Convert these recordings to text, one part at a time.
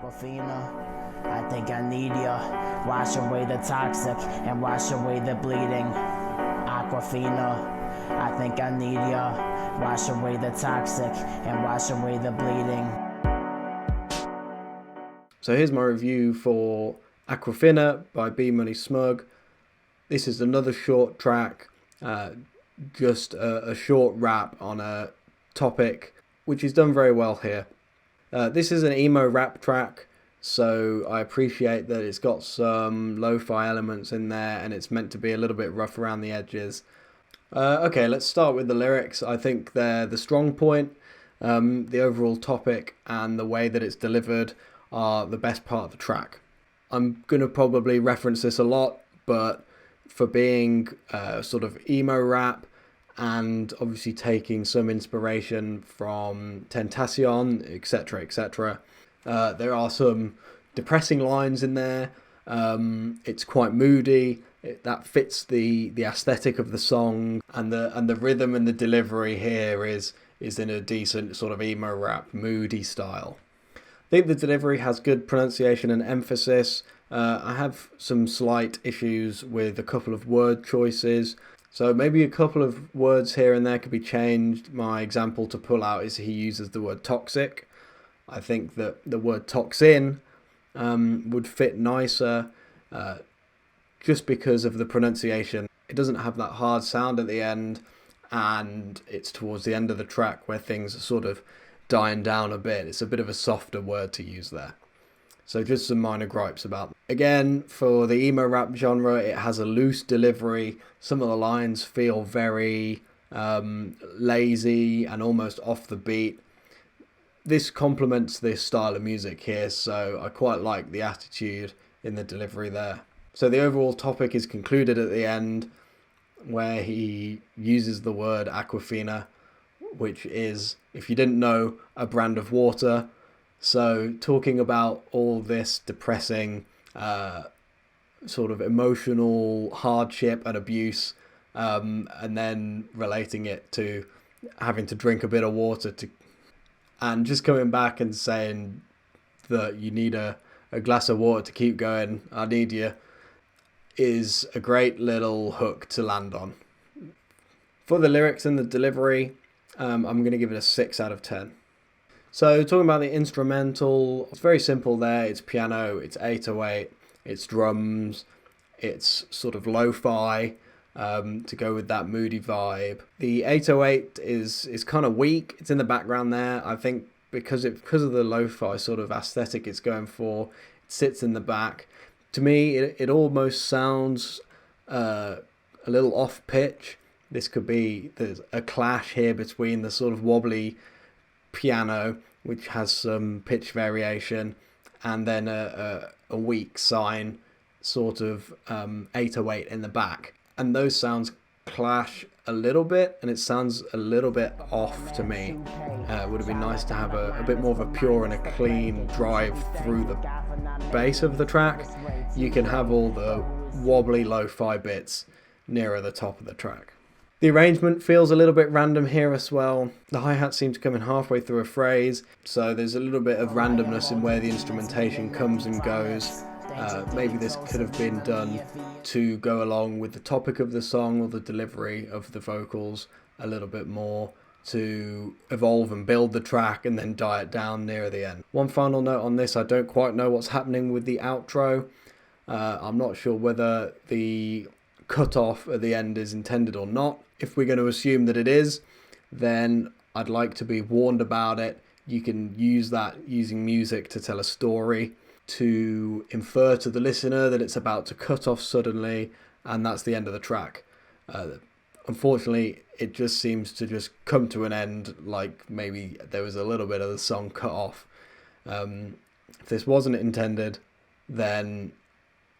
Aquafina, I think I need ya. Wash away the toxic and wash away the bleeding. Aquafina, I think I need ya. Wash away the toxic and wash away the bleeding. So here's my review for Aquafina by Bmoney Smug. This is another short track, just a short rap on a topic, which is done very well here. This is an emo rap track, so I appreciate that it's got some lo-fi elements in there and it's meant to be a little bit rough around the edges. Okay, let's start with the lyrics. I think they're the strong point. The overall topic and the way that it's delivered are the best part of the track. I'm going to probably reference this a lot, but for being sort of emo rap and obviously taking some inspiration from Tentacion, etc., etc., there are some depressing lines in there. It's quite moody. That fits the aesthetic of the song, and the rhythm and the delivery here is in a decent sort of emo rap moody style. I think the delivery has good pronunciation and emphasis. I have some slight issues with a couple of word choices, so maybe a couple of words here and there could be changed. My example to pull out is he uses the word toxic. I think that the word toxin would fit nicer just because of the pronunciation. It doesn't have that hard sound at the end, and it's towards the end of the track where things are sort of dying down a bit. It's a bit of a softer word to use there. So just some minor gripes about them. Again, for the emo rap genre, it has a loose delivery. Some of the lines feel very lazy and almost off the beat. This complements this style of music here, so I quite like the attitude in the delivery there. So the overall topic is concluded at the end where he uses the word Aquafina, which is, if you didn't know, a brand of water. So talking about all this depressing sort of emotional hardship and abuse, and then relating it to having to drink a bit of water and just coming back and saying that you need a glass of water to keep going, I need you, is a great little hook to land on. For the lyrics and the delivery, I'm going to give it a 6 out of 10. So talking about the instrumental, it's very simple there. It's piano, it's 808, it's drums, it's sort of lo-fi to go with that moody vibe. The 808 is kind of weak. It's in the background there. I think because of the lo-fi sort of aesthetic it's going for, it sits in the back. To me, it almost sounds a little off pitch. There's a clash here between the sort of wobbly piano, which has some pitch variation, and then a weak sine sort of 808 in the back. And those sounds clash a little bit, and it sounds a little bit off to me. It would have been nice to have a bit more of a pure and a clean drive through the bass of the track. You can have all the wobbly lo-fi bits nearer the top of the track. The arrangement feels a little bit random here as well. The hi-hat seems to come in halfway through a phrase, so there's a little bit of randomness in where the instrumentation comes and goes. Maybe this could have been done to go along with the topic of the song or the delivery of the vocals a little bit more, to evolve and build the track and then die it down near the end. One final note on this, I don't quite know what's happening with the outro. I'm not sure whether the cut-off at the end is intended or not. If we're going to assume that it is, then I'd like to be warned about it. You can use that using music to tell a story, to infer to the listener that it's about to cut off suddenly, and that's the end of the track. Unfortunately, it just seems to just come to an end like maybe there was a little bit of the song cut off. If this wasn't intended, then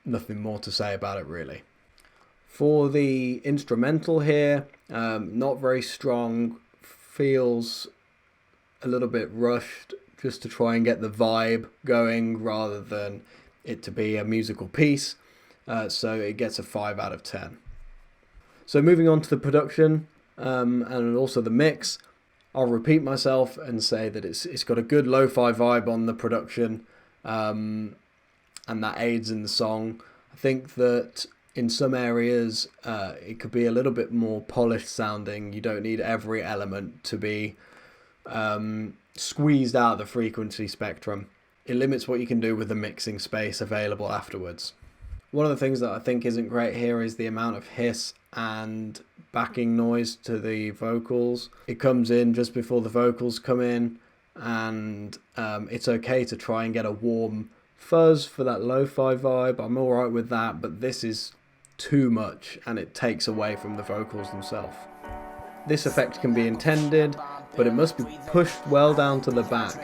nothing more to say about it really. For the instrumental here, not very strong, feels a little bit rushed just to try and get the vibe going rather than it to be a musical piece. So it gets a 5 out of 10. So moving on to the production and also the mix, I'll repeat myself and say that it's got a good lo-fi vibe on the production. and that aids in the song. I think that in some areas it could be a little bit more polished sounding. You don't need every element to be squeezed out of the frequency spectrum. It limits what you can do with the mixing space available afterwards. One of the things that I think isn't great here is the amount of hiss and backing noise to the vocals. It comes in just before the vocals come in, and it's okay to try and get a warm fuzz for that lo-fi vibe. I'm alright with that, but this is too much and it takes away from the vocals themselves. This effect can be intended, but it must be pushed well down to the back,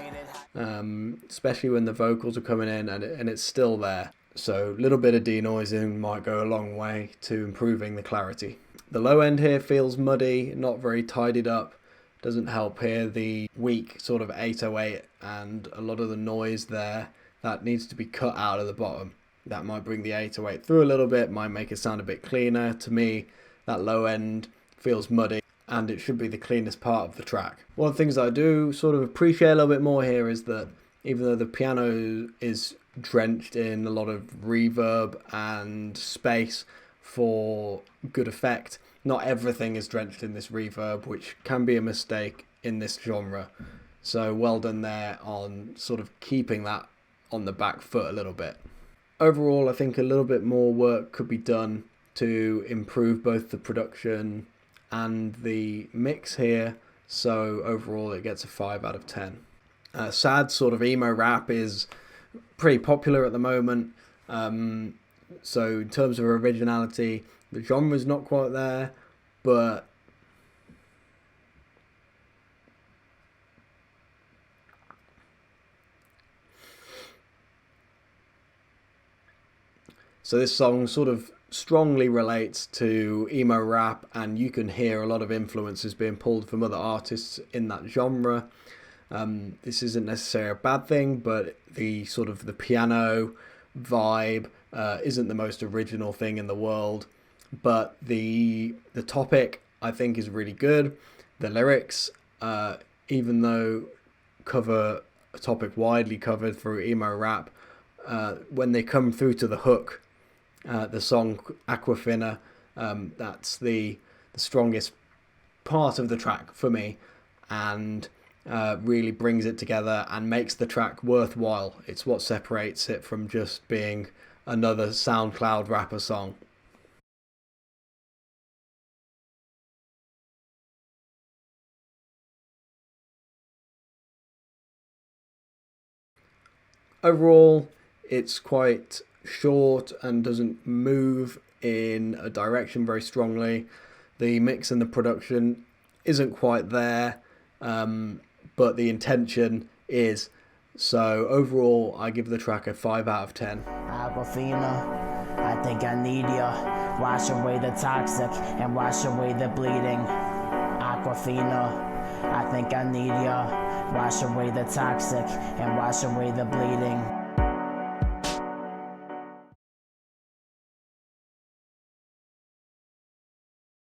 especially when the vocals are coming in and it's still there. So a little bit of denoising might go a long way to improving the clarity. The low end here feels muddy, not very tidied up. Doesn't help here. The weak sort of 808 and a lot of the noise there, that needs to be cut out of the bottom. That might bring the 808 through a little bit, might make it sound a bit cleaner. To me, that low end feels muddy and it should be the cleanest part of the track. One of the things that I do sort of appreciate a little bit more here is that even though the piano is drenched in a lot of reverb and space for good effect, not everything is drenched in this reverb, which can be a mistake in this genre. So well done there on sort of keeping that on the back foot a little bit. Overall, I think a little bit more work could be done to improve both the production and the mix here. So overall, it gets a 5 out of 10. Sad sort of emo rap is pretty popular at the moment. So in terms of originality, the genre's not quite there, but so this song sort of strongly relates to emo rap, and you can hear a lot of influences being pulled from other artists in that genre. This isn't necessarily a bad thing, but the sort of the piano vibe isn't the most original thing in the world. But the topic I think is really good. The lyrics, even though cover a topic widely covered through emo rap, when they come through to the hook, the song Aquafina, that's the strongest part of the track for me, and really brings it together and makes the track worthwhile. It's what separates it from just being another SoundCloud rapper song. Overall, it's quite short and doesn't move in a direction very strongly. The mix and the production isn't quite there, but the intention is. So overall, I give the track a 5 out of 10. Aquafina, I think I need ya. Wash away the toxic and wash away the bleeding. Aquafina, I think I need ya. Wash away the toxic and wash away the bleeding.